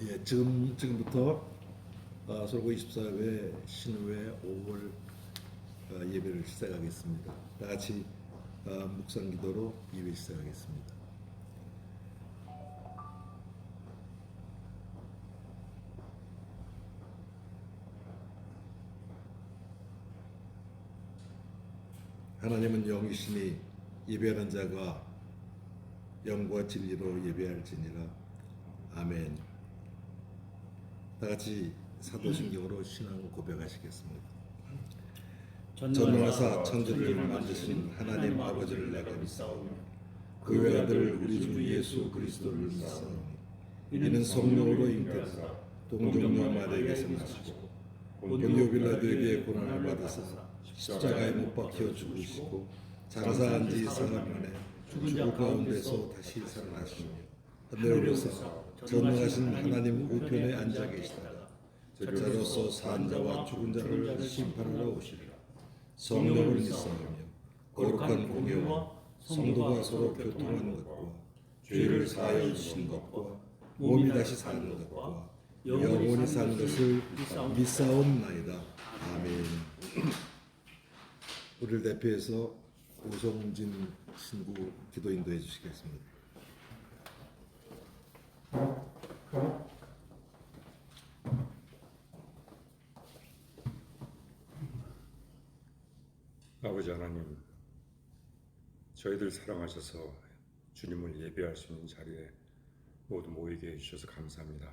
예, 지금부터 솔고 24회 신우회 5월 예배를 시작하겠습니다. 다 같이 묵상 기도로 예배 시작하겠습니다. 하나님은 영이시니 예배하는 자가 영과 진리로 예배할지니라. 아멘. 다 같이 사도신경으로 신앙 고백하시겠습니다. 전능하사 천지를 만드신 하나님 아버지를 내가 믿사오며 그 외아들 우리 주 예수 그리스도를 믿사오니 이는 성령으로 잉태하사 동정녀 마리아에게서 나시고 본디오 빌라도에게 고난을 받으사 십자가에 못 박혀 죽으시고 장사한 지 사흘 만에 죽은 자 가운데서 다시 살아나시며 하늘에 오르사 전능하신 하나님 우편에 앉아 계시다가 저자로서 산 자와 죽은 자를 심판하러 오시리라. 성령을 믿사오며 거룩한 공예와 성도가 서로 교통하는 것과 죄를 사하여 주신 것과 몸이 다시 사는 것과 영원히 사는 것을 믿사옵나이다. 아멘. 우리를 대표해서 오성진 신부 기도 인도해 주시겠습니다. 아버지 하나님, 저희들 사랑하셔서 주님을 예배할 수 있는 자리에 모두 모이게 해주셔서 감사합니다.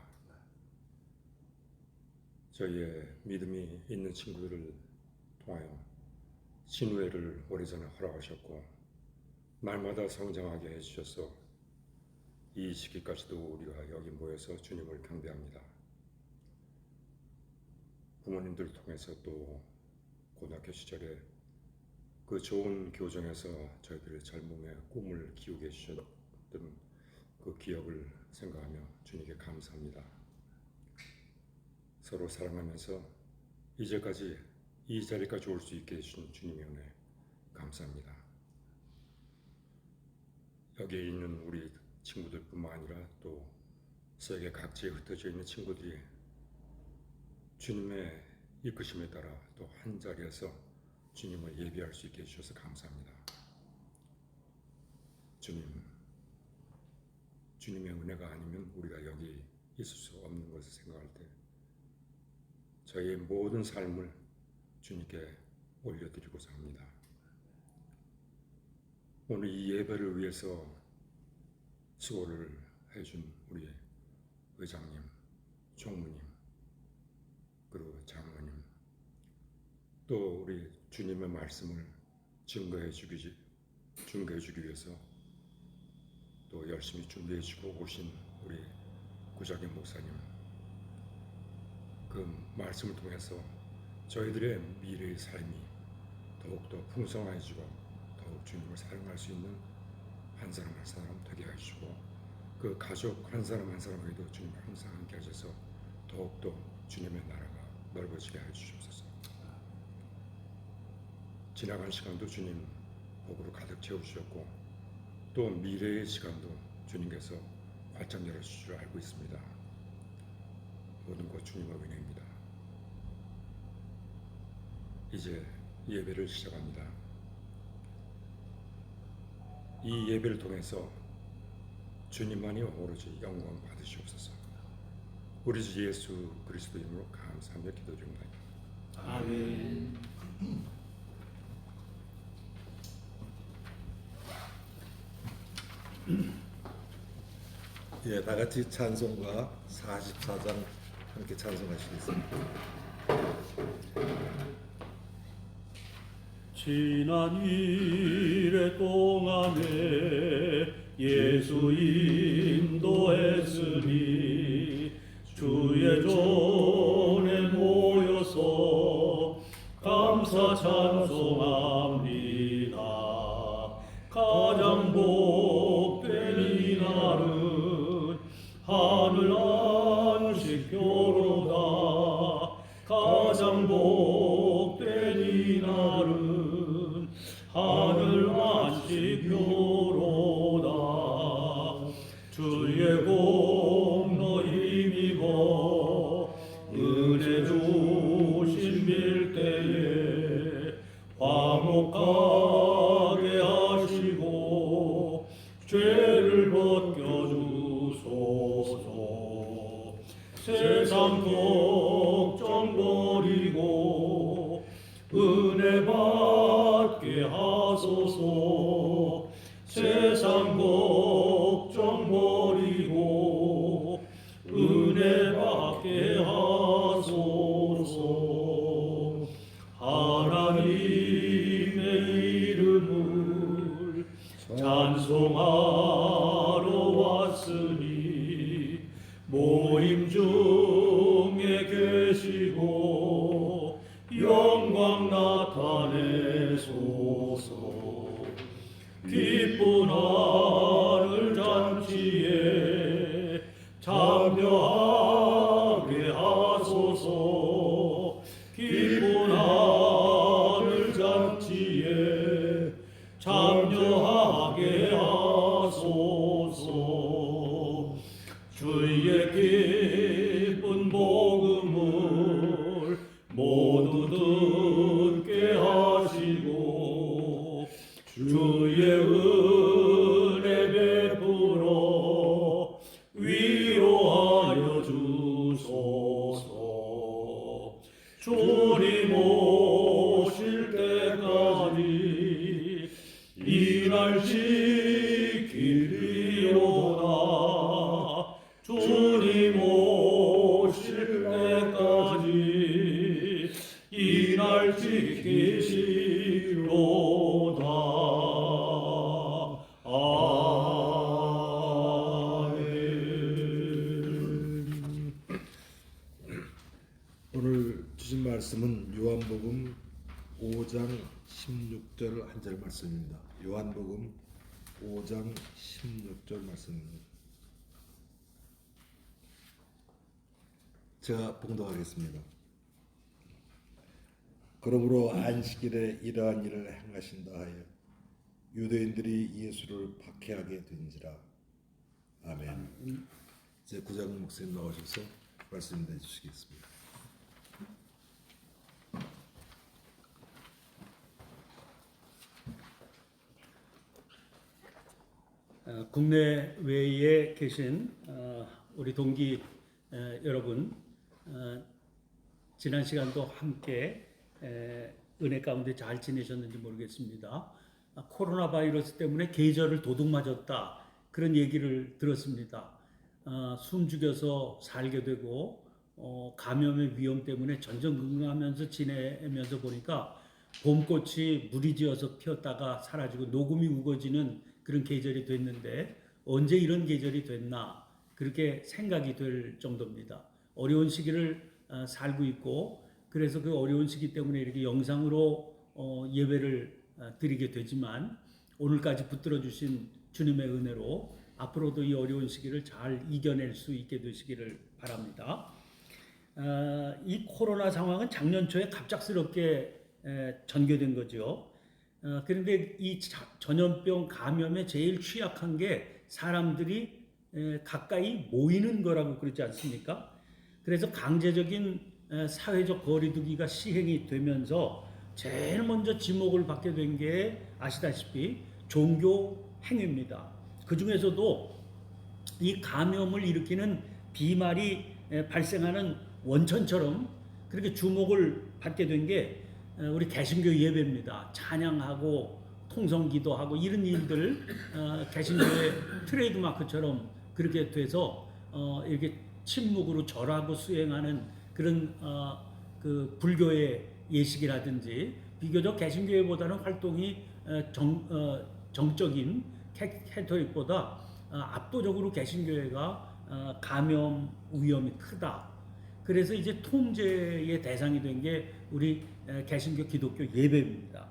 저희의 믿음이 있는 친구들을 통하여 신우회를 오래전에 허락하셨고 날마다 성장하게 해주셔서 이 시기까지도 우리가 여기 모여서 주님을 경배합니다. 부모님들을 통해서 또 고등학교 시절에 그 좋은 교정에서 저희들의 젊음의 꿈을 키우게 해주셨던 그 기억을 생각하며 주님께 감사합니다. 서로 사랑하면서 이제까지 이 자리까지 올 수 있게 해주신 주님의 은혜 감사합니다. 여기에 있는 우리 친구들뿐만 아니라 또 세계 각지에 흩어져 있는 친구들이 주님의 이끄심에 따라 또 한 자리에서 주님을 예배할 수 있게 해주셔서 감사합니다. 주님의 은혜가 아니면 우리가 여기 있을 수 없는 것을 생각할 때 저희의 모든 삶을 주님께 올려드리고자 합니다. 오늘 이 예배를 위해서 수고를 해준 우리 의장님, 총무님, 그리고 장로님, 또 우리 주님의 말씀을 증거해 주기 위해서 또 열심히 준비해 주고 오신 우리 구자기 목사님, 그 말씀을 통해서 저희들의 미래의 삶이 더욱더 풍성해지고 더욱 주님을 사랑할 수 있는 한 사람 한 사람 되게 하시고 그 가족 한 사람 한 사람에게도 주님을 항상 함께 하셔서 더욱더 주님의 나라가 넓어지게 해주시옵소서. 지나간 시간도 주님 복으로 가득 채워주셨고 또 미래의 시간도 주님께서 활짝 열어주실 줄 알고 있습니다. 모든 것 주님의 은혜입니다. 이제 예배를 시작합니다. 이 예배를 통해서 주님만이 오로지 영광 받으시옵소서. 우리 주 예수 그리스도 이름으로 감사하며 기도드립니다. 아멘. 예, 다 같이 찬송가 44장 함께 찬송하시겠습니다. 지난 일의 동안에 예수 인도했으니 주의 전에 모여서 감사 찬송합니다. 가장 복된 이날은 하늘 안식교로다. 가장 복된 이날은 하늘 안식교로다. 죄를 벗겨주소서. 세상 걱정 버리고 은혜 받게 하소서. 세상 걱정 버리고 은혜 받게 하소서. 하나님의 이름을 찬송하러 왔으니 모임 중에 계시고 영광 나타내소서. 기쁜 하늘 잔치에 참여하게 하소서. 기쁜 하늘 잔치에 참여하게 하소서. 주의 기쁜 복음을 모두 듣게 하시고 주의 은혜 베풀어 위로하여 주소서. 주님 오실 때까지 일할 지키리로다. 주님 오실 때까지 일할 지키시로다. 아멘. 오늘 주신 말씀은 요한복음 5장 16절 한 절 말씀입니다. 요한복음 5장 16절 말씀입니다. 제가 봉독하겠습니다. 그러므로 안식일에 이러한 일을 행하신다 하여 유대인들이 예수를 박해하게 된지라. 아멘. 이제 구장 목사님 나오셔서 말씀 해주시겠습니다. 국내외에 계신 우리 동기 여러분, 지난 시간도 함께 은혜 가운데 잘 지내셨는지 모르겠습니다. 코로나 바이러스 때문에 계절을 도둑맞았다, 그런 얘기를 들었습니다. 숨죽여서 살게 되고 감염의 위험 때문에 전전긍긍하면서 지내면서 보니까 봄꽃이 무리지어서 피었다가 사라지고 녹음이 우거지는 그런 계절이 됐는데 언제 이런 계절이 됐나, 그렇게 생각이 될 정도입니다. 어려운 시기를 살고 있고, 그래서 그 어려운 시기 때문에 이렇게 영상으로 예배를 드리게 되지만 오늘까지 붙들어 주신 주님의 은혜로 앞으로도 이 어려운 시기를 잘 이겨낼 수 있게 되시기를 바랍니다. 이 코로나 상황은 작년 초에 갑작스럽게 전개된 거죠. 그런데 이 전염병 감염에 제일 취약한 게 사람들이 가까이 모이는 거라고 그러지 않습니까? 그래서 강제적인 사회적 거리두기가 시행이 되면서 제일 먼저 지목을 받게 된 게 아시다시피 종교 행위입니다. 그 중에서도 이 감염을 일으키는 비말이 발생하는 원천처럼 그렇게 주목을 받게 된 게 우리 개신교 예배입니다. 찬양하고 통성기도하고 이런 일들 개신교의 트레이드마크처럼 그렇게 돼서 이렇게 침묵으로 절하고 수행하는 그런 그 불교의 예식이라든지 비교적 개신교회보다는 활동이 정적인 캐톨릭보다 압도적으로 개신교회가 감염 위험이 크다. 그래서 이제 통제의 대상이 된 게 우리 개신교 기독교 예배입니다.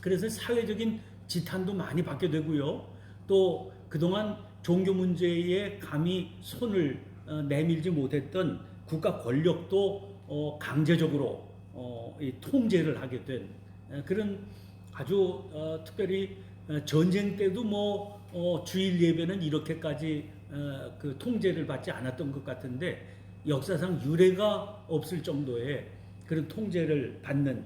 그래서 사회적인 지탄도 많이 받게 되고요. 또 그동안 종교 문제에 감히 손을 내밀지 못했던 국가 권력도 강제적으로 이 통제를 하게 된 그런 아주 특별히 전쟁 때도 주일 예배는 이렇게까지 그 통제를 받지 않았던 것 같은데 역사상 유례가 없을 정도의 그런 통제를 받는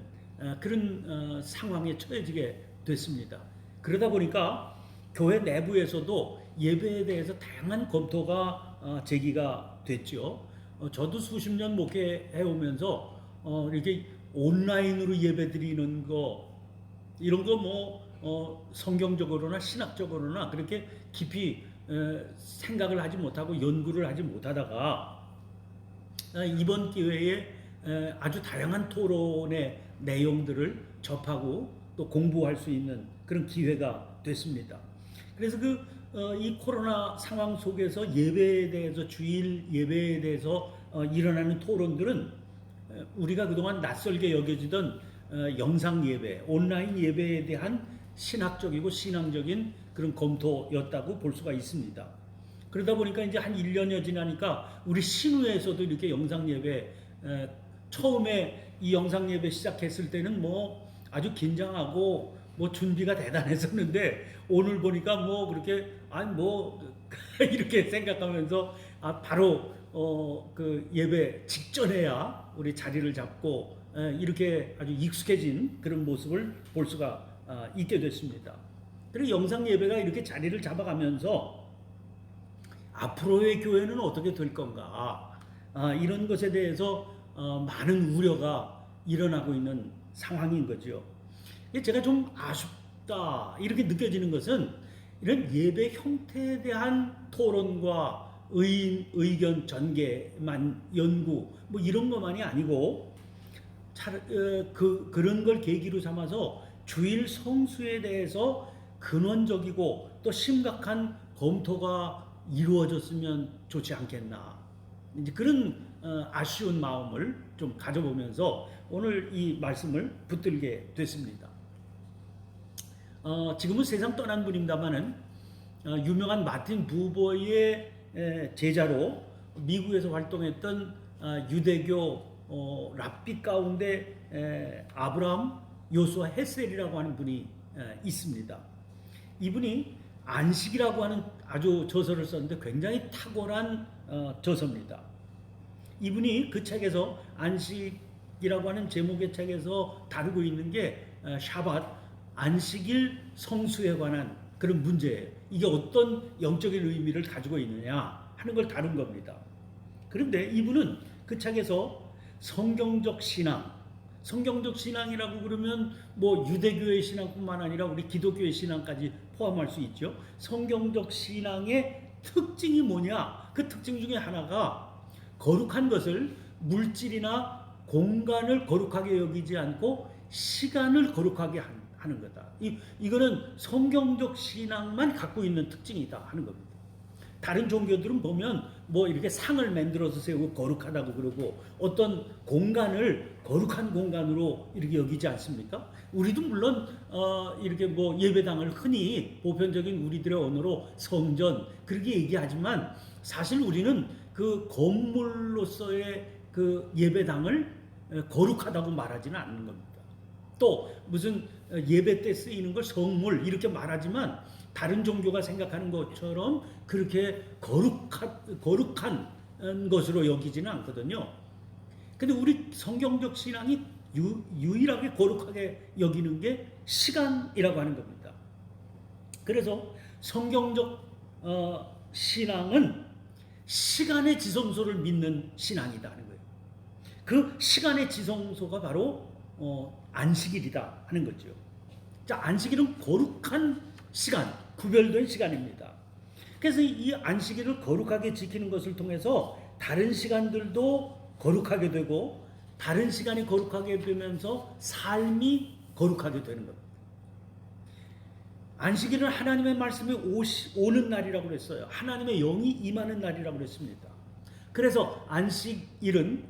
그런 상황에 처해지게 됐습니다. 그러다 보니까 교회 내부에서도 예배에 대해서 다양한 검토가 제기가 됐죠. 저도 수십 년 목회해 오면서 이렇게 온라인으로 예배 드리는 거 이런 거 성경적으로나 신학적으로나 그렇게 깊이 생각을 하지 못하고 연구를 하지 못하다가 이번 기회에 아주 다양한 토론의 내용들을 접하고 또 공부할 수 있는 그런 기회가 됐습니다. 그래서 이 코로나 상황 속에서 예배에 대해서 주일 예배에 대해서 일어나는 토론들은 우리가 그동안 낯설게 여겨지던 영상 예배, 온라인 예배에 대한 신학적이고 신앙적인 그런 검토였다고 볼 수가 있습니다. 그러다 보니까 이제 한 1년여 지나니까 우리 신우에서도 이렇게 영상 예배 처음에 이 영상 예배 시작했을 때는 아주 긴장하고 준비가 대단했었는데 오늘 보니까 그렇게 이렇게 생각하면서 바로 그 예배 직전에야 우리 자리를 잡고 이렇게 아주 익숙해진 그런 모습을 볼 수가 있게 됐습니다. 그리고 영상 예배가 이렇게 자리를 잡아가면서 앞으로의 교회는 어떻게 될 건가 이런 것에 대해서 많은 우려가 일어나고 있는 상황인 거죠. 제가 좀 아쉽다 이렇게 느껴지는 것은 이런 예배 형태에 대한 토론과 의견 전개만 연구 이런 것만이 아니고 그런 걸 계기로 삼아서 주일 성수에 대해서 근원적이고 또 심각한 검토가 이루어졌으면 좋지 않겠나 이제 그런 아쉬운 마음을 좀 가져보면서 오늘 이 말씀을 붙들게 됐습니다. 지금은 세상 떠난 분입니다만은 유명한 마틴 부버의 제자로 미국에서 활동했던 유대교 랍비 가운데 아브라함 요수아 헤셀이라고 하는 분이 있습니다. 이분이 안식이라고 하는 아주 저서를 썼는데 굉장히 탁월한 저서입니다. 이분이 그 책에서 안식이라고 하는 제목의 책에서 다루고 있는 게 샤밧 안식일 성수에 관한 그런 문제예요. 이게 어떤 영적인 의미를 가지고 있느냐 하는 걸 다룬 겁니다. 그런데 이분은 그 책에서 성경적 신앙이라고 그러면 유대교의 신앙뿐만 아니라 우리 기독교의 신앙까지 포함할 수 있죠. 성경적 신앙의 특징이 뭐냐? 그 특징 중에 하나가 거룩한 것을 물질이나 공간을 거룩하게 여기지 않고 시간을 거룩하게 하는 거다. 이거는 성경적 신앙만 갖고 있는 특징이다 하는 겁니다. 다른 종교들은 보면 이렇게 상을 만들어서 세우고 거룩하다고 그러고 어떤 공간을 거룩한 공간으로 이렇게 여기지 않습니까? 우리도 물론 이렇게 예배당을 흔히 보편적인 우리들의 언어로 성전 그렇게 얘기하지만 사실 우리는 그 건물로서의 그 예배당을 거룩하다고 말하지는 않는 겁니다. 또 무슨 예배 때 쓰이는 걸 성물 이렇게 말하지만 다른 종교가 생각하는 것처럼 그렇게 거룩한 것으로 여기지는 않거든요. 근데 우리 성경적 신앙이 유일하게 거룩하게 여기는 게 시간이라고 하는 겁니다. 그래서 성경적 신앙은 시간의 지성소를 믿는 신앙이다 하는 거예요. 그 시간의 지성소가 바로 안식일이다 하는 거죠. 자, 안식일은 거룩한 시간, 구별된 시간입니다. 그래서 이 안식일을 거룩하게 지키는 것을 통해서 다른 시간들도 거룩하게 되고 다른 시간이 거룩하게 되면서 삶이 거룩하게 되는 겁니다. 안식일은 하나님의 말씀이 오는 날이라고 그랬어요. 하나님의 영이 임하는 날이라고 그랬습니다. 그래서 안식일은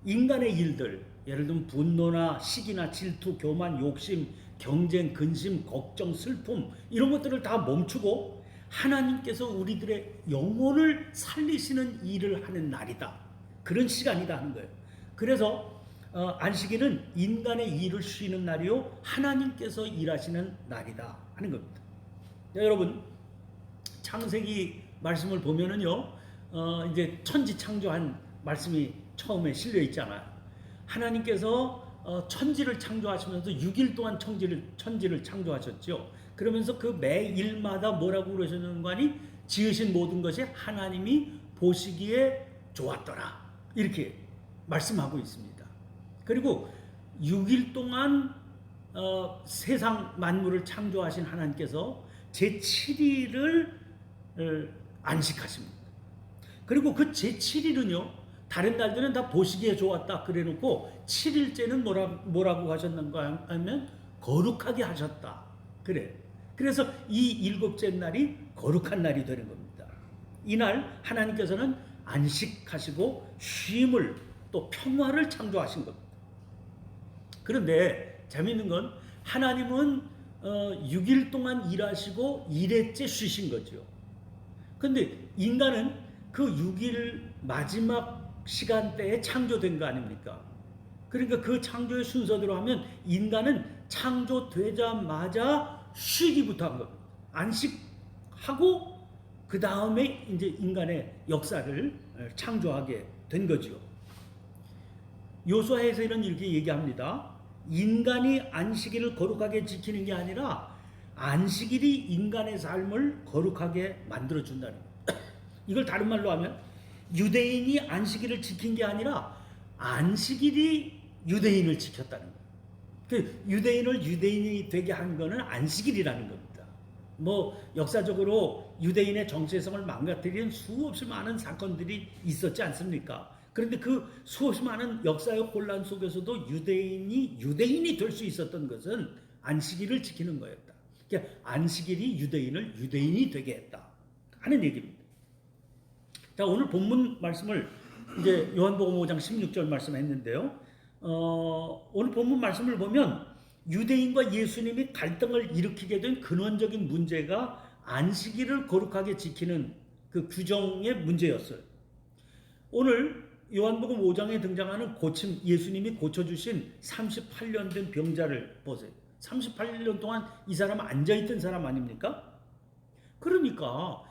인간의 일들, 예를 들면 분노나 시기나 질투, 교만, 욕심, 경쟁, 근심, 걱정, 슬픔 이런 것들을 다 멈추고 하나님께서 우리들의 영혼을 살리시는 일을 하는 날이다. 그런 시간이다 하는 거예요. 그래서 안식일은 인간의 일을 쉬는 날이요 하나님께서 일하시는 날이다 하는 겁니다. 자, 여러분 창세기 말씀을 보면은요 이제 천지 창조한 말씀이 처음에 실려 있잖아요. 하나님께서 천지를 창조하시면서 6일 동안 천지를 창조하셨죠. 그러면서 그 매일마다 뭐라고 그러셨는 거 아니? 지으신 모든 것이 하나님이 보시기에 좋았더라. 이렇게 말씀하고 있습니다. 그리고 6일 동안 세상 만물을 창조하신 하나님께서 제7일을 안식하십니다. 그리고 그 제7일은요, 다른 날들은 다 보시기에 좋았다 그래놓고 7일째는 뭐라고 하셨는가 하면 거룩하게 하셨다. 그래. 그래서 이 7째 날이 거룩한 날이 되는 겁니다. 이날 하나님께서는 안식하시고 쉼을 또 평화를 창조하신 겁니다. 그런데 재미있는 건 하나님은 6일 동안 일하시고 1회째 쉬신 거죠. 그런데 인간은 그 6일 마지막 시간대에 창조된 거 아닙니까? 그러니까 그 창조의 순서대로 하면 인간은 창조되자마자 쉬기부터 한 겁니다. 안식하고 그 다음에 이제 인간의 역사를 창조하게 된 거죠. 요수아에서는 이렇게 얘기합니다. 인간이 안식일을 거룩하게 지키는 게 아니라 안식일이 인간의 삶을 거룩하게 만들어준다는 거예요. 이걸 다른 말로 하면 유대인이 안식일을 지킨 게 아니라 안식일이 유대인을 지켰다는 거예요. 그 유대인을 유대인이 되게 한 거는 안식일이라는 겁니다. 뭐 역사적으로 유대인의 정체성을 망가뜨린 수없이 많은 사건들이 있었지 않습니까? 그런데 그 수없이 많은 역사의 혼란 속에서도 유대인이 될 수 있었던 것은 안식일을 지키는 거였다. 그러니까 안식일이 유대인을 유대인이 되게 했다 하는 얘기입니다. 자, 오늘 본문 말씀을 이제 요한복음 5장 16절 말씀했는데요. 오늘 본문 말씀을 보면 유대인과 예수님이 갈등을 일으키게 된 근원적인 문제가 안식일을 거룩하게 지키는 그 규정의 문제였어요. 오늘 요한복음 5장에 등장하는 예수님이 고쳐주신 38년 된 병자를 보세요. 38년 동안 이 사람 앉아있던 사람 아닙니까? 그러니까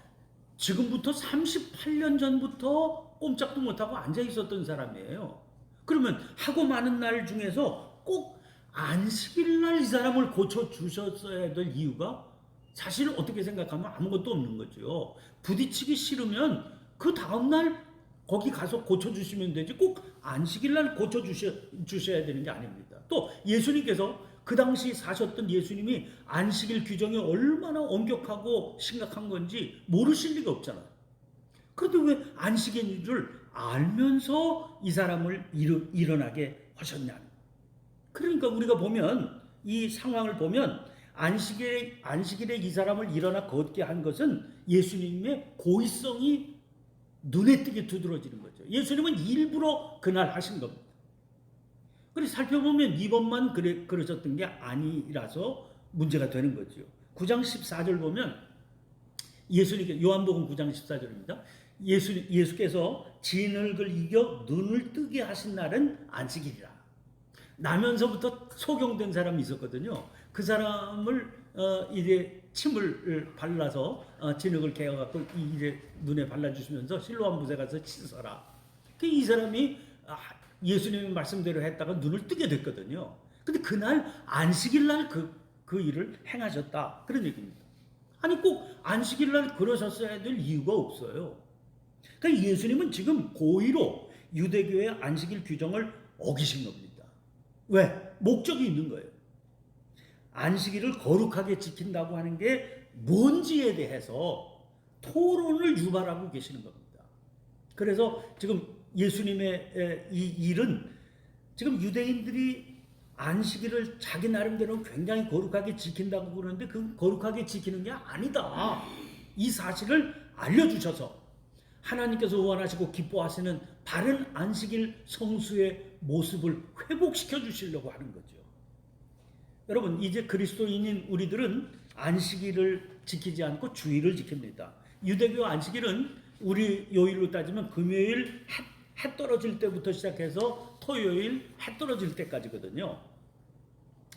지금부터 38년 전부터 꼼짝도 못하고 앉아있었던 사람이에요. 그러면 하고 많은 날 중에서 꼭 안식일 날 이 사람을 고쳐주셨어야 될 이유가 사실 어떻게 생각하면 아무것도 없는 거죠. 부딪히기 싫으면 그 다음날 거기 가서 고쳐주시면 되지 꼭 안식일 날 고쳐주셔야 되는 게 아닙니다. 또 예수님께서 그 당시 사셨던 예수님이 안식일 규정이 얼마나 엄격하고 심각한 건지 모르실 리가 없잖아요. 그런데 왜 안식일인 줄 알면서 이 사람을 일어나게 하셨냐. 그러니까 우리가 보면 이 상황을 보면 안식일에 이 사람을 일어나 걷게 한 것은 예수님의 고의성이 눈에 띄게 두드러지는 거죠. 예수님은 일부러 그날 하신 겁니다. 그래서 살펴보면 이번만 그러셨던 게 아니라서 문제가 되는 거죠. 9장 14절 보면 예수님께 요한복음 9장 14절입니다. 예수께서 진흙을 이겨 눈을 뜨게 하신 날은 안식일이라. 나면서부터 소경된 사람이 있었거든요. 그 사람을 이제 침을 발라서 진흙을 개어갖고 이제 눈에 발라주시면서 실로암 붓에 가서 씻어라. 이 사람이 예수님의 말씀대로 했다가 눈을 뜨게 됐거든요. 근데 그날 안식일 날 그 일을 행하셨다. 그런 얘기입니다. 아니 꼭 안식일 날 그러셨어야 될 이유가 없어요. 그러니까 예수님은 지금 고의로 유대교의 안식일 규정을 어기신 겁니다. 왜? 목적이 있는 거예요. 안식일을 거룩하게 지킨다고 하는 게 뭔지에 대해서 토론을 유발하고 계시는 겁니다. 그래서 지금 예수님의 이 일은 지금 유대인들이 안식일을 자기 나름대로 굉장히 거룩하게 지킨다고 그러는데 그 거룩하게 지키는 게 아니다. 이 사실을 알려주셔서 하나님께서 원하시고 기뻐하시는 바른 안식일 성수의 모습을 회복시켜 주시려고 하는 거죠. 여러분, 이제 그리스도인인 우리들은 안식일을 지키지 않고 주일을 지킵니다. 유대교 안식일은 우리 요일로 따지면 금요일 해 떨어질 때부터 시작해서 토요일 해 떨어질 때까지거든요.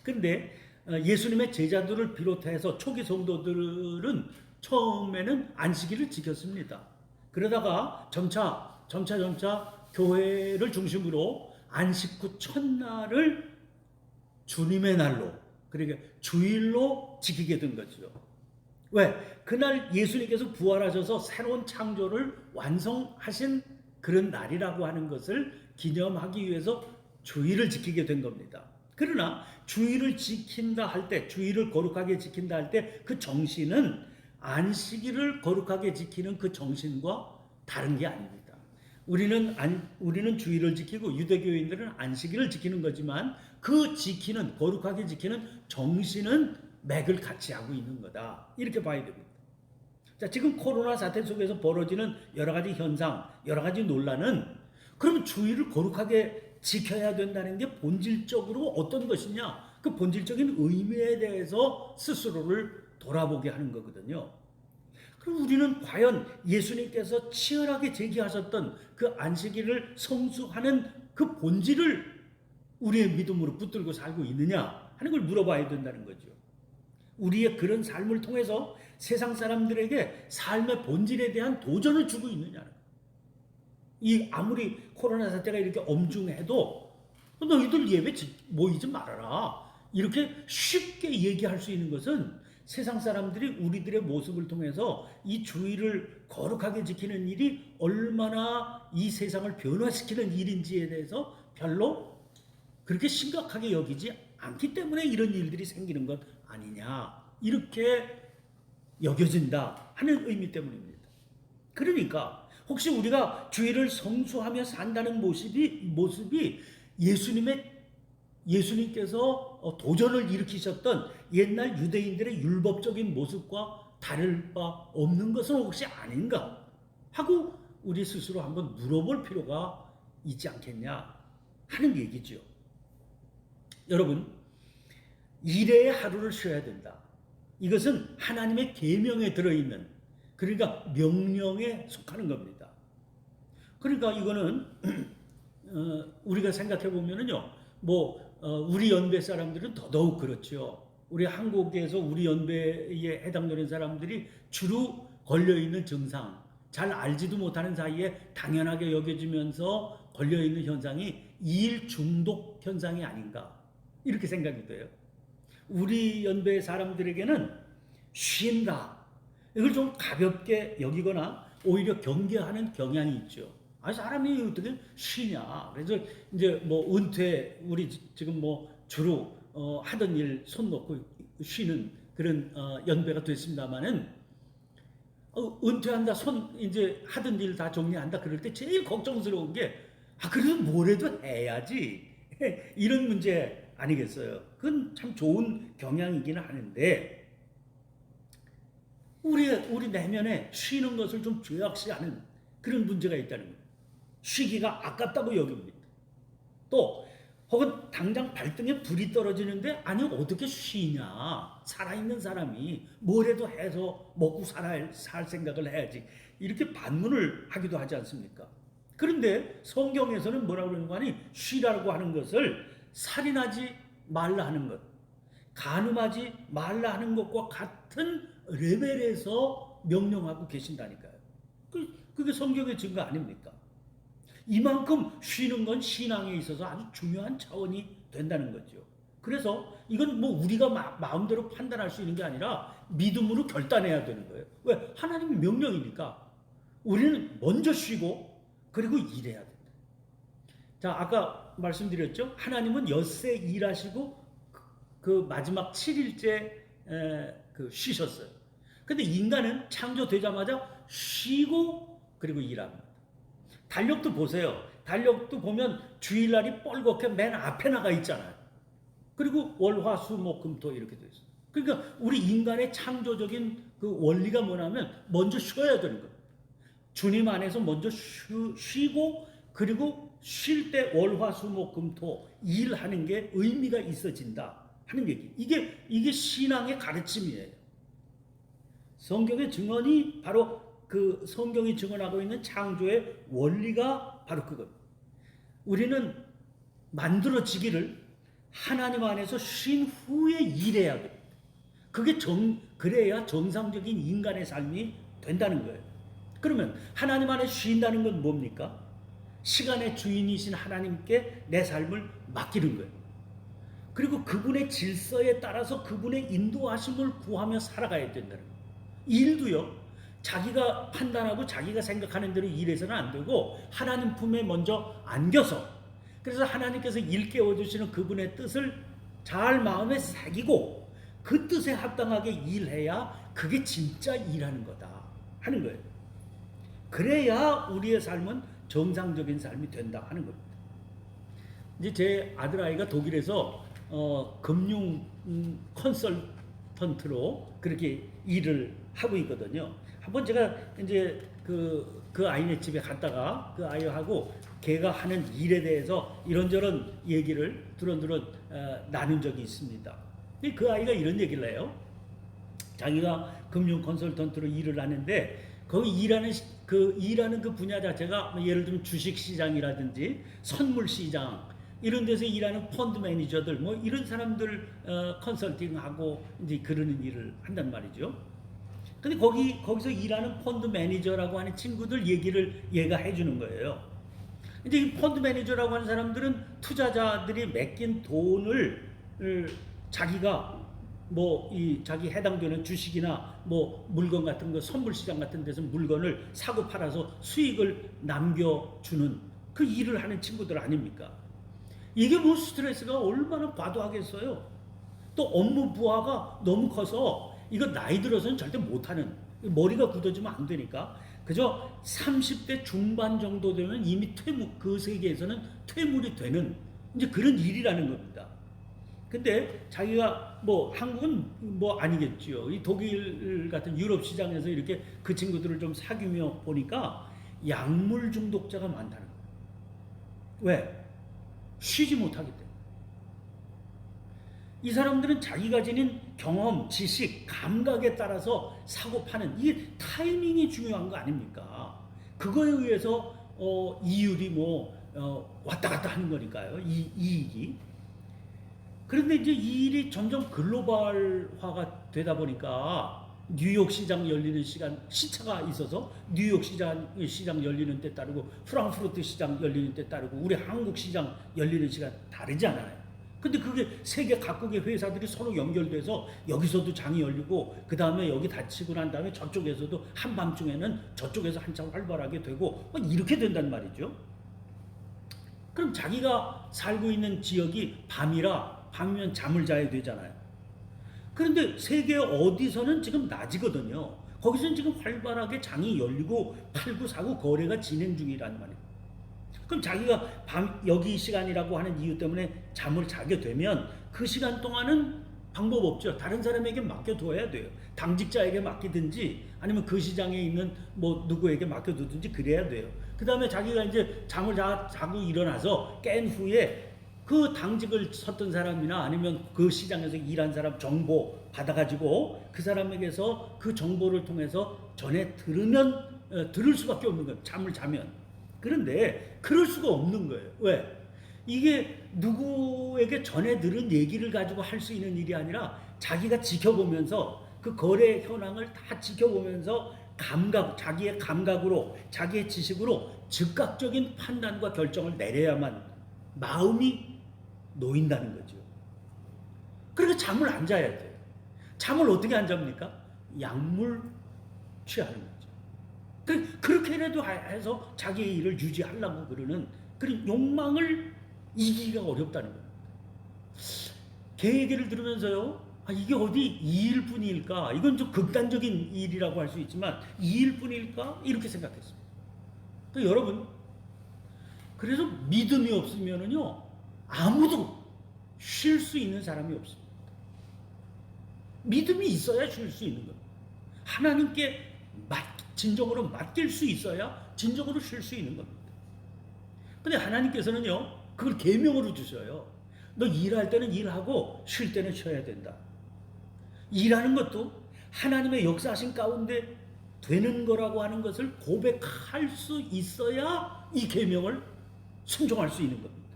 그런데 예수님의 제자들을 비롯해서 초기 성도들은 처음에는 안식일을 지켰습니다. 그러다가 점차 교회를 중심으로 안식 후 첫날을 주님의 날로, 그러니까 주일로 지키게 된 거죠. 왜? 그날 예수님께서 부활하셔서 새로운 창조를 완성하신 그런 날이라고 하는 것을 기념하기 위해서 주일을 지키게 된 겁니다. 그러나 주일을 지킨다 할 때, 주일을 거룩하게 지킨다 할 때 그 정신은 안식일을 거룩하게 지키는 그 정신과 다른 게 아닙니다. 우리는 주일을 지키고 유대교인들은 안식일을 지키는 거지만 그 지키는, 거룩하게 지키는 정신은 맥을 같이 하고 있는 거다. 이렇게 봐야 됩니다. 자, 지금 코로나 사태 속에서 벌어지는 여러 가지 현상, 여러 가지 논란은 그러면 주일을 거룩하게 지켜야 된다는 게 본질적으로 어떤 것이냐? 그 본질적인 의미에 대해서 스스로를 돌아보게 하는 거거든요. 그럼 우리는 과연 예수님께서 치열하게 제기하셨던 그 안식일을 성수하는 그 본질을 우리의 믿음으로 붙들고 살고 있느냐 하는 걸 물어봐야 된다는 거죠. 우리의 그런 삶을 통해서 세상 사람들에게 삶의 본질에 대한 도전을 주고 있느냐. 이 아무리 코로나 사태가 이렇게 엄중해도 너희들 예배 모이지 말아라. 이렇게 쉽게 얘기할 수 있는 것은 세상 사람들이 우리들의 모습을 통해서 이 주의를 거룩하게 지키는 일이 얼마나 이 세상을 변화시키는 일인지에 대해서 별로 그렇게 심각하게 여기지 않기 때문에 이런 일들이 생기는 것 아니냐, 이렇게 여겨진다 하는 의미 때문입니다. 그러니까 혹시 우리가 주일을 성수하며 산다는 모습이 예수님께서 도전을 일으키셨던 옛날 유대인들의 율법적인 모습과 다를 바 없는 것은 혹시 아닌가 하고 우리 스스로 한번 물어볼 필요가 있지 않겠냐 하는 얘기죠. 여러분, 일의 하루를 쉬어야 된다. 이것은 하나님의 계명에 들어있는, 그러니까 명령에 속하는 겁니다. 그러니까 이거는 우리가 생각해 보면은요, 우리 연배 사람들은 더더욱 그렇죠. 우리 한국에서 우리 연배에 해당되는 사람들이 주로 걸려 있는 증상, 잘 알지도 못하는 사이에 당연하게 여겨지면서 걸려 있는 현상이 일 중독 현상이 아닌가, 이렇게 생각이 돼요. 우리 연배 사람들에게는 쉰다, 이걸 좀 가볍게 여기거나 오히려 경계하는 경향이 있죠. 사람이 어떻게 쉬냐. 그래서 이제 은퇴, 우리 지금 주로 하던 일 손 놓고 쉬는 그런 연배가 됐습니다만은 은퇴한다, 이제 하던 일 다 정리한다 그럴 때 제일 걱정스러운 게 그래도 뭐라도 해야지 이런 문제 아니겠어요. 그건 참 좋은 경향이기는 하는데 우리 내면에 쉬는 것을 좀 죄악시하는 그런 문제가 있다는 거예요. 쉬기가 아깝다고 여깁니다. 또 혹은 당장 발등에 불이 떨어지는데 아니 어떻게 쉬냐, 살아있는 사람이 뭐라도 해서 먹고 살 생각을 해야지, 이렇게 반문을 하기도 하지 않습니까? 그런데 성경에서는 뭐라고 그러는 거 아니, 쉬라고 하는 것을 살인하지 말라 하는 것, 간음하지 말라 하는 것과 같은 레벨에서 명령하고 계신다니까요. 그게 성경의 증거 아닙니까? 이만큼 쉬는 건 신앙에 있어서 아주 중요한 차원이 된다는 거죠. 그래서 이건 우리가 마음대로 판단할 수 있는 게 아니라 믿음으로 결단해야 되는 거예요. 왜? 하나님의 명령이니까. 우리는 먼저 쉬고 그리고 일해야 된다. 자, 아까 말씀드렸죠. 하나님은 엿새 일하시고 그 마지막 7일째 쉬셨어요. 근데 인간은 창조되자마자 쉬고 그리고 일합니다. 달력도 보세요. 달력도 보면 주일날이 뻘겋게 맨 앞에 나가 있잖아요. 그리고 월, 화, 수, 목, 금, 토 이렇게 돼 있어요. 그러니까 우리 인간의 창조적인 그 원리가 뭐냐면 먼저 쉬어야 되는 거예요. 주님 안에서 먼저 쉬고 그리고 쉴 때 월, 화, 수, 목, 금, 토 일하는 게 의미가 있어진다 하는 얘기. 이게 신앙의 가르침이에요. 성경의 증언이 바로 그 성경이 증언하고 있는 창조의 원리가 바로 그겁니다. 우리는 만들어지기를 하나님 안에서 쉰 후에 일해야 됩니다. 그래야 정상적인 인간의 삶이 된다는 거예요. 그러면 하나님 안에 쉰다는 건 뭡니까? 시간의 주인이신 하나님께 내 삶을 맡기는 거예요. 그리고 그분의 질서에 따라서 그분의 인도하심을 구하며 살아가야 된다는 거예요. 일도요. 자기가 판단하고 자기가 생각하는 대로 일해서는 안 되고 하나님 품에 먼저 안겨서, 그래서 하나님께서 일깨워 주시는 그분의 뜻을 잘 마음에 새기고 그 뜻에 합당하게 일해야 그게 진짜 일하는 거다 하는 거예요. 그래야 우리의 삶은 정상적인 삶이 된다 하는 겁니다. 이제 제 아들아이가 독일에서 금융 컨설턴트로 그렇게 일을 하고 있거든요. 한번 제가 이제 그 아이네 집에 갔다가 그 아이하고 걔가 하는 일에 대해서 이런저런 얘기를 두런두런 나눈 적이 있습니다. 그 아이가 이런 얘기를 해요. 자기가 금융 컨설턴트로 일을 하는데 거기 일하는 그 분야 자체가 예를 들면 주식 시장이라든지 선물 시장 이런 데서 일하는 펀드 매니저들 뭐 이런 사람들 컨설팅하고 이제 그러는 일을 한단 말이죠. 근데 거기서 일하는 펀드 매니저라고 하는 친구들 얘기를 얘가 해주는 거예요. 이제 이 펀드 매니저라고 하는 사람들은 투자자들이 맡긴 돈을 자기가 뭐 이 자기 해당되는 주식이나 뭐 물건 같은 거 선물 시장 같은 데서 물건을 사고 팔아서 수익을 남겨주는 그 일을 하는 친구들 아닙니까? 이게 뭐 스트레스가 얼마나 과도하겠어요. 또 업무 부하가 너무 커서 이거 나이 들어서는 절대 못하는, 머리가 굳어지면 안 되니까 그저 30대 중반 정도 되면 이미 그 세계에서는 퇴물이 되는 이제 그런 일이라는 겁니다. 근데 자기가 뭐 한국은 뭐 아니겠지요. 이 독일 같은 유럽 시장에서 이렇게 그 친구들을 좀 사귀며 보니까 약물 중독자가 많다는 거예요. 왜? 쉬지 못하기 때문에. 이 사람들은 자기가 지닌 경험, 지식, 감각에 따라서 사고 파는 이게 타이밍이 중요한 거 아닙니까? 그거에 의해서 이율이 뭐 왔다 갔다 하는 거니까요. 이익이. 그런데 이제 이 일이 점점 글로벌화가 되다 보니까 뉴욕 시장 열리는 시차가 있어서 뉴욕 시장 열리는 때 따르고 프랑크푸르트 시장 열리는 때 따르고 우리 한국 시장 열리는 시간 다르지 않아요. 근데 그게 세계 각국의 회사들이 서로 연결돼서 여기서도 장이 열리고 그 다음에 여기 닫히고 난 다음에 저쪽에서도 한밤중에는 저쪽에서 한참 활발하게 되고 막 이렇게 된단 말이죠. 그럼 자기가 살고 있는 지역이 밤이면 잠을 자야 되잖아요. 그런데 세계 어디서는 지금 낮이거든요. 거기서는 지금 활발하게 장이 열리고 팔고 사고 거래가 진행 중이란 말이에요. 그럼 자기가 여기 시간이라고 하는 이유 때문에 잠을 자게 되면 그 시간 동안은 방법 없죠. 다른 사람에게 맡겨둬야 돼요. 당직자에게 맡기든지 아니면 그 시장에 있는 뭐 누구에게 맡겨두든지 그래야 돼요. 그 다음에 자기가 이제 잠을 자고 일어나서 깬 후에 그 당직을 섰던 사람이나 아니면 그 시장에서 일한 사람 정보 받아가지고 그 사람에게서 그 정보를 통해서 전해 들을 수밖에 없는 거예요. 잠을 자면. 그런데 그럴 수가 없는 거예요. 왜? 이게 누구에게 전해 들은 얘기를 가지고 할 수 있는 일이 아니라 자기가 지켜보면서 그 거래 현황을 다 지켜보면서 자기의 감각으로 자기의 지식으로 즉각적인 판단과 결정을 내려야만 마음이 놓인다는 거죠. 그러니까 잠을 안 자야 돼요. 잠을 어떻게 안 잡니까? 약물 취하는 거죠. 그렇게라도 해서 자기의 일을 유지하려고 그러는 그런 욕망을 이기기가 어렵다는 거예요. 걔 얘기를 들으면서요, 이게 어디 2일 뿐일까? 이건 좀 극단적인 일이라고 할 수 있지만 2일 뿐일까? 이렇게 생각했습니다. 그러니까 여러분, 그래서 믿음이 없으면은요, 아무도 쉴 수 있는 사람이 없습니다. 믿음이 있어야 쉴 수 있는 겁니다. 하나님께 진정으로 맡길 수 있어야 진정으로 쉴 수 있는 겁니다. 근데 하나님께서는요, 그걸 계명으로 주셔요. 너 일할 때는 일하고 쉴 때는 쉬어야 된다. 일하는 것도 하나님의 역사하신 가운데 되는 거라고 하는 것을 고백할 수 있어야 이 계명을 순종할 수 있는 겁니다.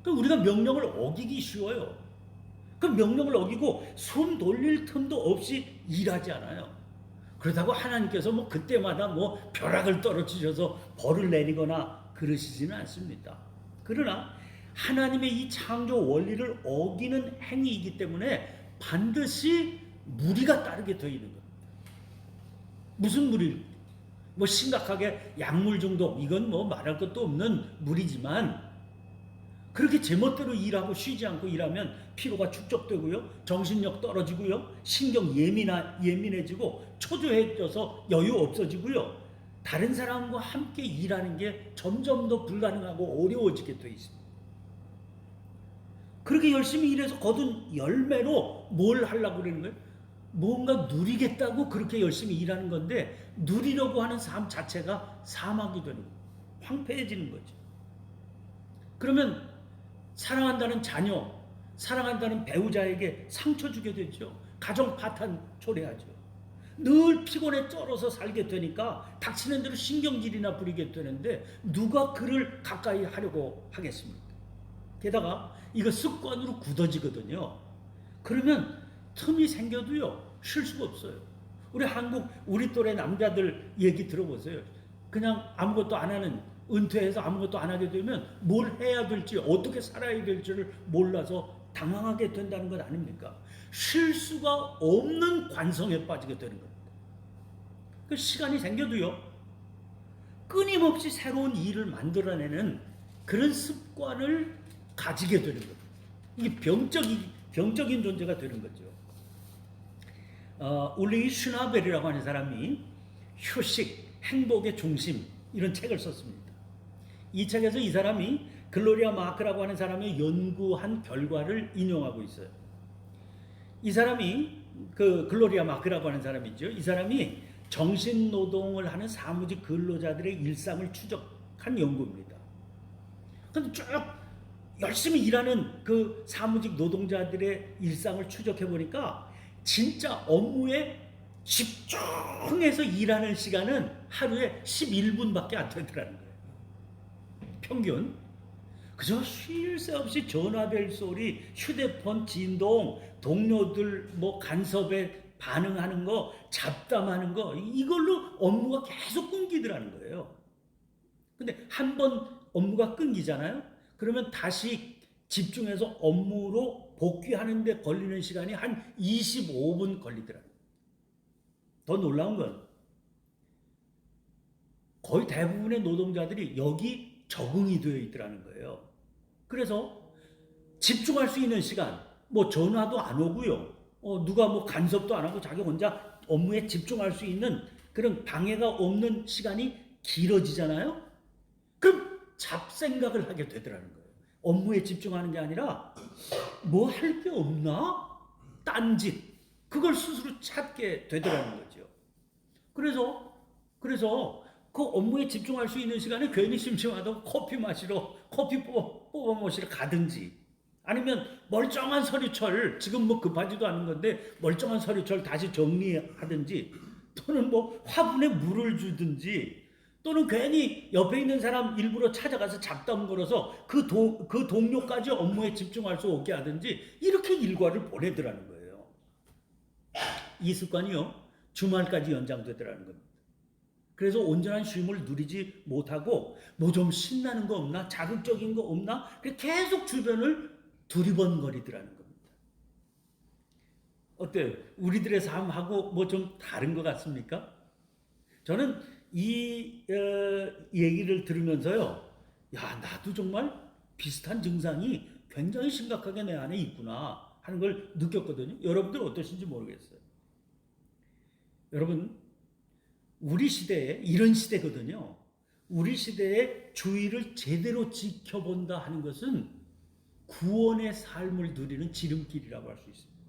그러니까 우리가 명령을 어기기 쉬워요. 그 명령을 어기고 손 돌릴 틈도 없이 일하지 않아요. 그렇다고 하나님께서 뭐 그때마다 뭐 벼락을 떨어뜨려서 벌을 내리거나 그러시지는 않습니다. 그러나 하나님의 이 창조 원리를 어기는 행위이기 때문에 반드시 무리가 따르게 되어 있는 겁니다. 무슨 무리? 뭐 심각하게 약물 중독, 이건 뭐 말할 것도 없는 무리지만, 그렇게 제멋대로 일하고 쉬지 않고 일하면 피로가 축적되고요, 정신력 떨어지고요, 신경 예민해지고 초조해져서 여유 없어지고요, 다른 사람과 함께 일하는 게 점점 더 불가능하고 어려워지게 돼 있습니다. 그렇게 열심히 일해서 거둔 열매로 뭘 하려고 그러는 거예요? 뭔가 누리겠다고 그렇게 열심히 일하는 건데, 누리려고 하는 삶 자체가 사막이 되는 거예요. 황폐해지는 거죠. 그러면 사랑한다는 자녀, 사랑한다는 배우자에게 상처 주게 되죠. 가정 파탄 초래하죠. 늘 피곤에 쩔어서 살게 되니까 닥치는 대로 신경질이나 부리게 되는데, 누가 그를 가까이 하려고 하겠습니까? 게다가 이거 습관으로 굳어지거든요. 그러면 틈이 생겨도요, 쉴 수가 없어요. 우리 또래 남자들 얘기 들어보세요. 그냥 아무것도 안 하는, 은퇴해서 아무것도 안 하게 되면 뭘 해야 될지, 어떻게 살아야 될지를 몰라서 당황하게 된다는 것 아닙니까? 쉴 수가 없는 관성에 빠지게 되는 겁니다. 그 시간이 생겨도요, 끊임없이 새로운 일을 만들어내는 그런 습관을 가지게 되는 겁니다. 이게 병적인 존재가 되는 거죠. 울리 슈나벨이라고 하는 사람이 휴식, 행복의 중심, 이런 책을 썼습니다. 이 책에서 이 사람이 글로리아 마크라고 하는 사람의 연구한 결과를 인용하고 있어요. 이 사람이, 그 글로리아 마크라고 하는 사람이죠. 이 사람이 정신노동을 하는 사무직 근로자들의 일상을 추적한 연구입니다. 근데 쭉 열심히 일하는 그 사무직 노동자들의 일상을 추적해 보니까 진짜 업무에 집중해서 일하는 시간은 하루에 11분밖에 안 되더라는 거예요. 평균. 그저 쉴 새 없이 전화벨 소리, 휴대폰 진동, 동료들 뭐 간섭에 반응하는 거, 잡담하는 거, 이걸로 업무가 계속 끊기더라는 거예요. 근데 한 번 업무가 끊기잖아요. 그러면 다시 집중해서 업무로 복귀하는 데 걸리는 시간이 한 25분 걸리더라고요. 더 놀라운 건 거의 대부분의 노동자들이 여기 적응이 되어 있더라는 거예요. 그래서 집중할 수 있는 시간, 뭐 전화도 안 오고요, 누가 뭐 간섭도 안 하고 자기 혼자 업무에 집중할 수 있는 그런 방해가 없는 시간이 길어지잖아요. 그럼 잡생각을 하게 되더라는 거예요. 업무에 집중하는 게 아니라 뭐 할 게 없나? 딴짓, 그걸 스스로 찾게 되더라는 거죠. 그래서 그 업무에 집중할 수 있는 시간에 괜히 심심하다고 커피 마시러, 커피 뽑아 마시러 가든지, 아니면 멀쩡한 서류철, 지금 뭐 급하지도 않은 건데 멀쩡한 서류철 다시 정리하든지, 또는 뭐 화분에 물을 주든지, 또는 괜히 옆에 있는 사람 일부러 찾아가서 잡담 걸어서 그 동료까지 업무에 집중할 수 없게 하든지, 이렇게 일과를 보내더라는 거예요. 이 습관이요, 주말까지 연장되더라는 겁니다. 그래서 온전한 쉼을 누리지 못하고 뭐 좀 신나는 거 없나? 자극적인 거 없나? 계속 주변을 두리번거리더라는 겁니다. 어때요? 우리들의 삶하고 뭐 좀 다른 것 같습니까? 저는 이 얘기를 들으면서요, 야, 나도 정말 비슷한 증상이 굉장히 심각하게 내 안에 있구나 하는 걸 느꼈거든요. 여러분들 어떠신지 모르겠어요. 여러분, 우리 시대에, 이런 시대거든요. 우리 시대에 주의를 제대로 지켜본다 하는 것은 구원의 삶을 누리는 지름길이라고 할 수 있습니다.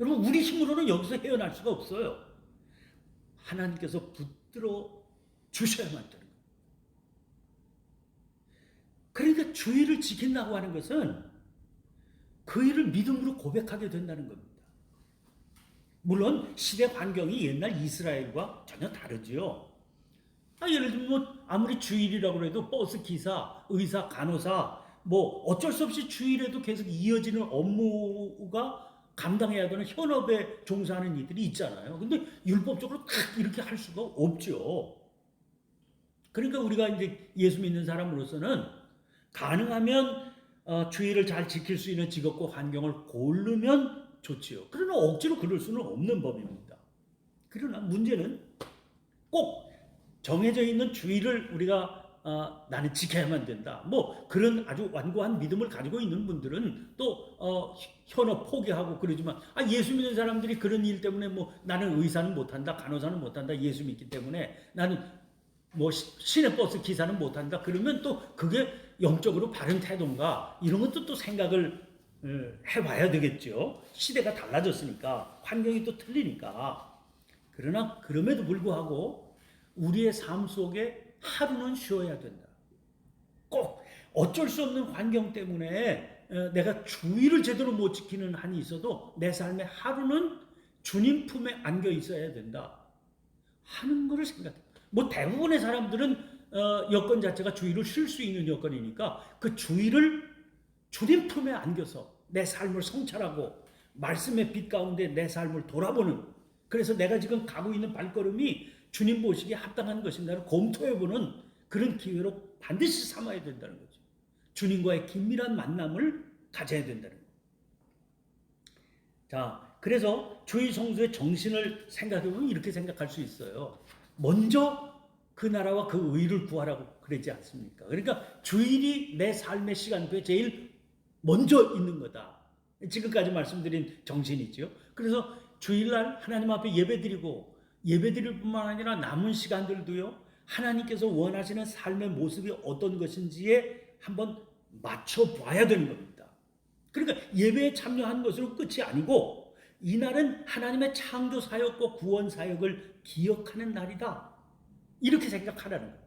여러분, 우리 힘으로는 여기서 헤어날 수가 없어요. 하나님께서 붙들어 주셔야만 되는 거예요. 그러니까 주의를 지킨다고 하는 것은 그 일을 믿음으로 고백하게 된다는 겁니다. 물론 시대 환경이 옛날 이스라엘과 전혀 다르지요. 예를 들면 뭐 아무리 주일이라고 해도 버스 기사, 의사, 간호사, 뭐 어쩔 수 없이 주일에도 계속 이어지는 업무가 감당해야 되는 현업에 종사하는 이들이 있잖아요. 근데 율법적으로 딱 이렇게 할 수가 없죠. 그러니까 우리가 이제 예수 믿는 사람으로서는 가능하면 주의를 잘 지킬 수 있는 직업과 환경을 고르면 좋지요. 그러나 억지로 그럴 수는 없는 법입니다. 그러나 문제는 꼭 정해져 있는 주의를 우리가 나는 지켜야만 된다. 뭐 그런 아주 완고한 믿음을 가지고 있는 분들은 또 현업 포기하고 그러지만 예수 믿는 사람들이 그런 일 때문에 뭐 나는 의사는 못한다, 간호사는 못한다, 예수 믿기 때문에 나는 뭐 시내버스 기사는 못한다. 그러면 또 그게 영적으로 바른 태도인가 이런 것도 또 생각을 해봐야 되겠죠. 시대가 달라졌으니까 환경이 또 틀리니까. 그러나 그럼에도 불구하고 우리의 삶 속에 하루는 쉬어야 된다. 꼭 어쩔 수 없는 환경 때문에 내가 주의를 제대로 못 지키는 한이 있어도 내 삶의 하루는 주님 품에 안겨 있어야 된다 하는 것을 생각해. 뭐 대부분의 사람들은 여건 자체가 주의를 쉴 수 있는 여건이니까 그 주의를 주님 품에 안겨서 내 삶을 성찰하고 말씀의 빛 가운데 내 삶을 돌아보는, 그래서 내가 지금 가고 있는 발걸음이 주님 보시기에 합당한 것인가를 검토해보는 그런 기회로 반드시 삼아야 된다는 거죠. 주님과의 긴밀한 만남을 가져야 된다는 거죠. 자, 그래서 주의 성수의 정신을 생각해보면 이렇게 생각할 수 있어요. 먼저 그 나라와 그 의를 구하라고 그러지 않습니까? 그러니까 주일이 내 삶의 시간표에 제일 먼저 있는 거다. 지금까지 말씀드린 정신이죠. 그래서 주일날 하나님 앞에 예배드리고 예배드릴 뿐만 아니라 남은 시간들도요, 하나님께서 원하시는 삶의 모습이 어떤 것인지에 한번 맞춰봐야 되는 겁니다. 그러니까 예배에 참여한 것으로 끝이 아니고 이날은 하나님의 창조 사역과 구원 사역을 기억하는 날이다. 이렇게 생각하라는 거예요.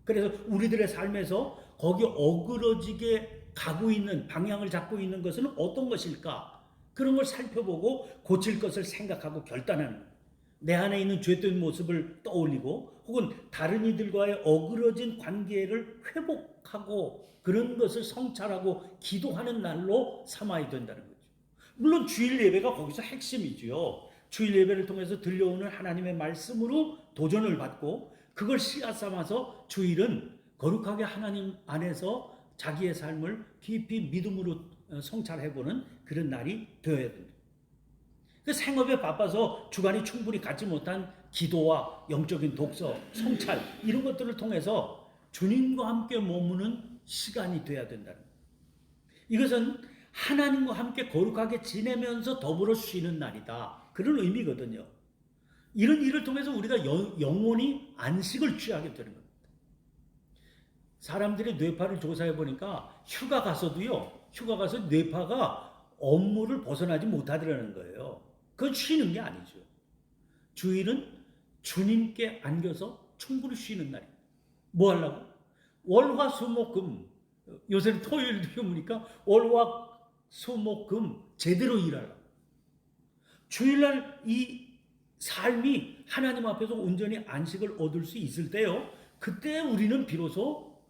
그래서 우리들의 삶에서 거기 어그러지게 가고 있는 방향을 잡고 있는 것은 어떤 것일까? 그런 걸 살펴보고 고칠 것을 생각하고 결단하는 거예요. 내 안에 있는 죄된 모습을 떠올리고 혹은 다른 이들과의 어그러진 관계를 회복하고 그런 것을 성찰하고 기도하는 날로 삼아야 된다는 거죠. 물론 주일 예배가 거기서 핵심이죠. 주일 예배를 통해서 들려오는 하나님의 말씀으로 도전을 받고 그걸 씨앗 삼아서 주일은 거룩하게 하나님 안에서 자기의 삶을 깊이 믿음으로 성찰해보는 그런 날이 되어야 됩니다. 그 생업에 바빠서 주간이 충분히 갖지 못한 기도와 영적인 독서, 성찰 이런 것들을 통해서 주님과 함께 머무는 시간이 돼야 된다는 거예요. 이것은 하나님과 함께 거룩하게 지내면서 더불어 쉬는 날이다. 그런 의미거든요. 이런 일을 통해서 우리가 영원히 안식을 취하게 되는 겁니다. 사람들이 뇌파를 조사해 보니까 휴가 가서도요, 휴가 가서 뇌파가 업무를 벗어나지 못하더라는 거예요. 그건 쉬는 게 아니죠. 주일은 주님께 안겨서 충분히 쉬는 날입니다. 뭐 하려고? 월화수목금, 요새는 토요일도 휴무니까 월화수목금 제대로 일하려고. 주일날 이 삶이 하나님 앞에서 온전히 안식을 얻을 수 있을 때요, 그때 우리는 비로소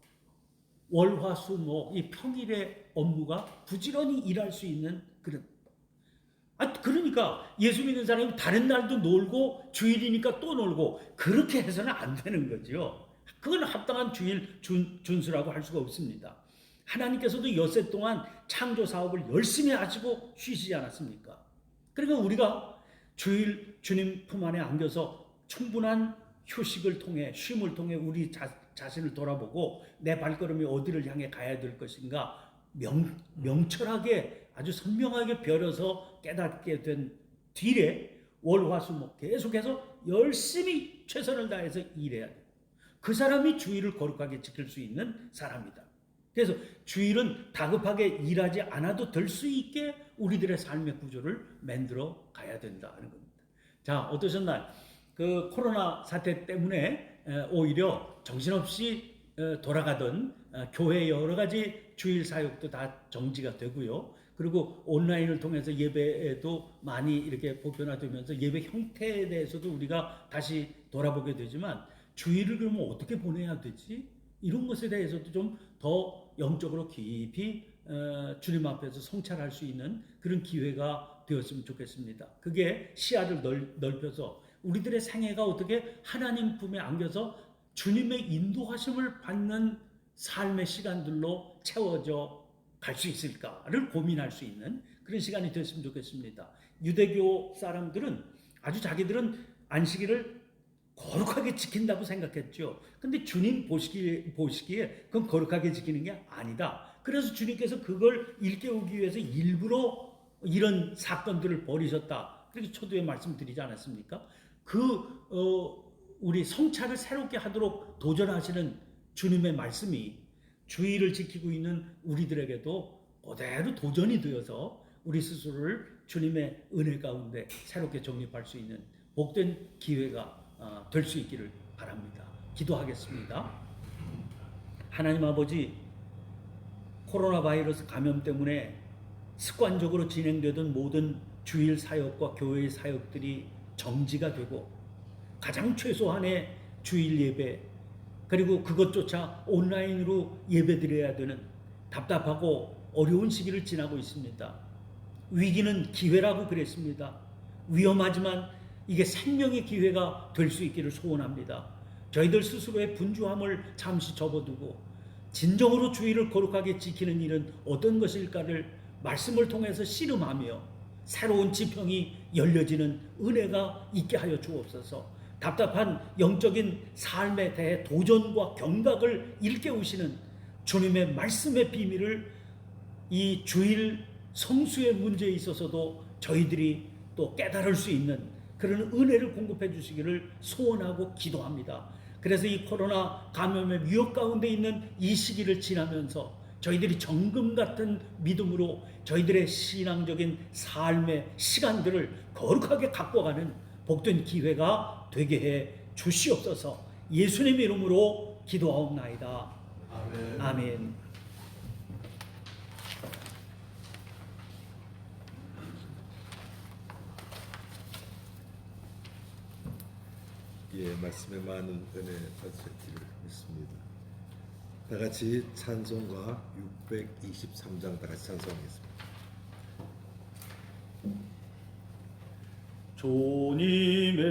월화수목 이 평일의 업무가 부지런히 일할 수 있는 그런. 그러니까 예수 믿는 사람이 다른 날도 놀고 주일이니까 또 놀고 그렇게 해서는 안 되는 거죠. 그건 합당한 주일 준수라고 할 수가 없습니다. 하나님께서도 엿새 동안 창조 사업을 열심히 하시고 쉬시지 않았습니까? 그러니까 우리가 주일 주님 품 안에 안겨서 충분한 휴식을 통해 쉼을 통해 우리 자신을 돌아보고 내 발걸음이 어디를 향해 가야 될 것인가 명철하게 아주 선명하게 벼려서 깨닫게 된 뒤에 월화수목 계속해서 열심히 최선을 다해서 일해야 돼요. 그 사람이 주일을 거룩하게 지킬 수 있는 사람이다. 그래서 주일은 다급하게 일하지 않아도 될 수 있게 우리들의 삶의 구조를 만들어 가야 된다는 겁니다. 자, 어떠셨나요? 그 코로나 사태 때문에 오히려 정신없이 돌아가던 교회 여러 가지 주일 사역도 다 정지가 되고요. 그리고 온라인을 통해서 예배도 많이 이렇게 보편화되면서 예배 형태에 대해서도 우리가 다시 돌아보게 되지만 주일을 그러면 어떻게 보내야 되지? 이런 것에 대해서도 좀 더 영적으로 깊이 주님 앞에서 성찰할 수 있는 그런 기회가 되었으면 좋겠습니다. 그게 시야를 넓혀서 우리들의 생애가 어떻게 하나님 품에 안겨서 주님의 인도하심을 받는 삶의 시간들로 채워져 갈 수 있을까를 고민할 수 있는 그런 시간이 됐으면 좋겠습니다. 유대교 사람들은 아주 자기들은 안식일을 거룩하게 지킨다고 생각했죠. 근데 주님 보시기에 그건 거룩하게 지키는 게 아니다. 그래서 주님께서 그걸 일깨우기 위해서 일부러 이런 사건들을 벌이셨다. 그렇게 초두에 말씀드리지 않았습니까? 우리 성찰을 새롭게 하도록 도전하시는 주님의 말씀이 주의를 지키고 있는 우리들에게도 그대로 도전이 되어서 우리 스스로를 주님의 은혜 가운데 새롭게 정립할 수 있는 복된 기회가 될 수 있기를 바랍니다. 기도하겠습니다. 하나님 아버지, 코로나 바이러스 감염 때문에 습관적으로 진행되던 모든 주일 사역과 교회의 사역들이 정지가 되고 가장 최소한의 주일 예배, 그리고 그것조차 온라인으로 예배드려야 되는 답답하고 어려운 시기를 지나고 있습니다. 위기는 기회라고 그랬습니다. 위험하지만 이게 생명의 기회가 될 수 있기를 소원합니다. 저희들 스스로의 분주함을 잠시 접어두고 진정으로 주의를 거룩하게 지키는 일은 어떤 것일까를 말씀을 통해서 씨름하며 새로운 지평이 열려지는 은혜가 있게 하여 주옵소서. 답답한 영적인 삶에 대해 도전과 경각을 일깨우시는 주님의 말씀의 비밀을 이 주일 성수의 문제에 있어서도 저희들이 또 깨달을 수 있는 그런 은혜를 공급해 주시기를 소원하고 기도합니다. 그래서 이 코로나 감염의 위협 가운데 있는 이 시기를 지나면서 저희들이 정금 같은 믿음으로 저희들의 신앙적인 삶의 시간들을 거룩하게 가꿔가는 복된 기회가 되게 해 주시옵소서. 예수님 이름으로 기도하옵나이다. 아멘. 아멘. 예, 말씀에 많은 은혜 받으셨기를 믿습니다. 다 같이 찬송가 623장 다 같이 찬송하겠습니다. 주님의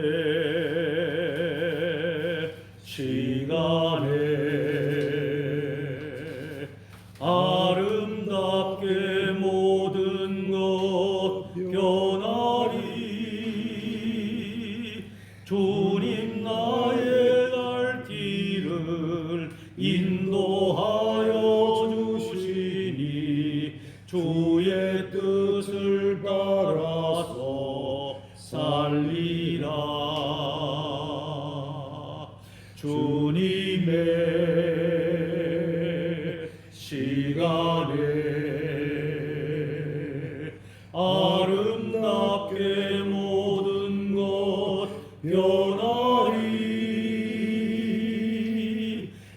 시간에 아름답게 모든 것 변하리. 주님 나의 갈 길을 인도하여 주시니 주의 뜻을 따라서 살리라. 주님의 시간에 아름답게 모든 것 변하리.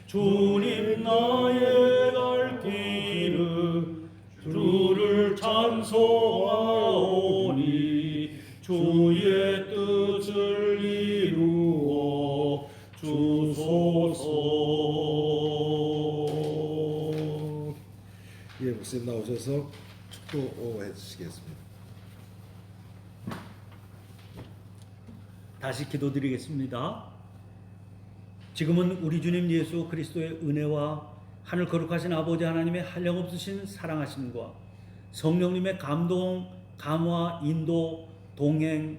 주님 나의 갈 길은 주를 찬송하오니 주의 뜻을 이루어 주소서. 예, 목사님 나오셔서 축도해 주시겠습니다. 다시 기도드리겠습니다. 지금은 우리 주님 예수 그리스도의 은혜와 하늘 거룩하신 아버지 하나님의 한량없으신 사랑하심과 성령님의 감동, 감화, 인도, 동행,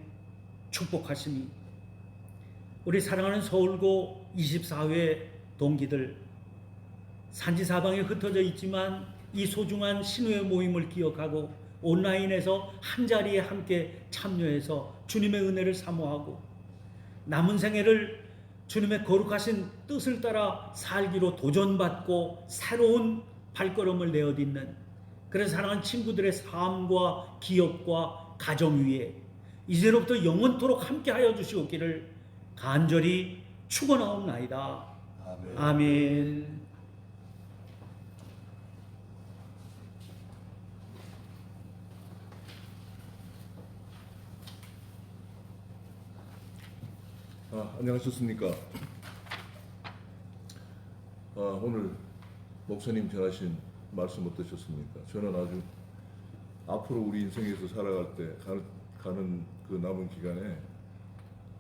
축복하심이 우리 사랑하는 서울고 24회 동기들 산지사방에 흩어져 있지만 이 소중한 신우의 모임을 기억하고 온라인에서 한자리에 함께 참여해서 주님의 은혜를 사모하고 남은 생애를 주님의 거룩하신 뜻을 따라 살기로 도전받고 새로운 발걸음을 내어딛는 그런 사랑하는 친구들의 삶과 기업과 가정 위에 이제로부터 영원토록 함께하여 주시옵기를 간절히 축원하옵나이다. 아멘. 아멘. 안녕하셨습니까? 오늘 목사님 전하신 말씀 어떠셨습니까? 저는 아주 앞으로 우리 인생에서 살아갈 때 가는 그 남은 기간에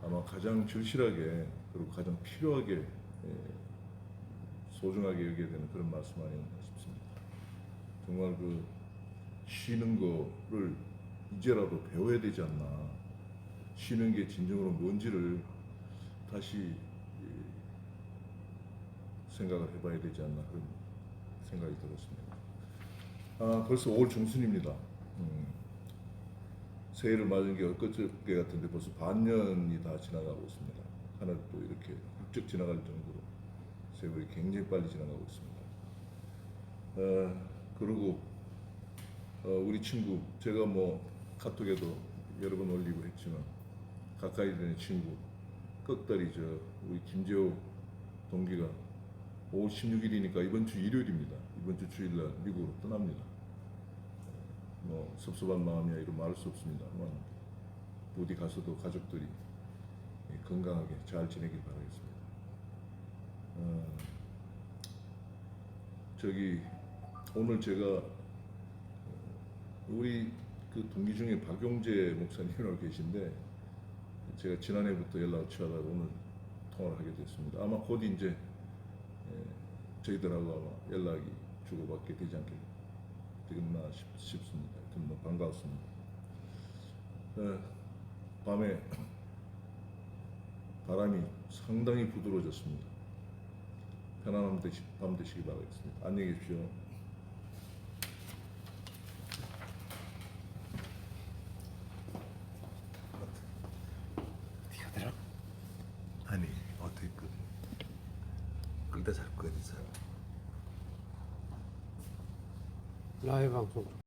아마 가장 절실하게 그리고 가장 필요하게 소중하게 여겨야 되는 그런 말씀 아니었나 싶습니다. 정말 그 쉬는 거를 이제라도 배워야 되지 않나. 쉬는 게 진정으로 뭔지를 다시 생각을 해봐야 되지 않나 그런 생각이 들었습니다. 벌써 5월 중순입니다. 새해를 맞은 게 엊그저께 같은데 벌써 반년이 다 지나가고 있습니다. 하늘 또 이렇게 훌쩍 지나갈 정도로 세월이 굉장히 빨리 지나가고 있습니다. 그리고 우리 친구, 제가 뭐 카톡에도 여러 번 올리고 했지만 가까이 되는 친구 끝다리 우리 김재호 동기가 5월 16일이니까 이번 주 일요일입니다. 이번 주 주일날 미국으로 떠납니다. 뭐 섭섭한 마음이야 이런 말할 수 없습니다만 부디 가서도 가족들이 건강하게 잘 지내길 바라겠습니다. 오늘 제가 우리 그 동기 중에 박용재 목사님이라고 계신데 제가 지난해부터 연락을 취하다가 오늘 통화를 하게 됐습니다. 아마 곧 이제 저희들하고 아마 연락이 주고받게 되지 않겠나 싶습니다. 하여튼 뭐 반갑습니다. 밤에 바람이 상당히 부드러워졌습니다. 편안한 밤 되시기 바라겠습니다. 안녕히 계십시오. 어디가 아니 어떻게 끌다 잡고 어디서 라이브 방송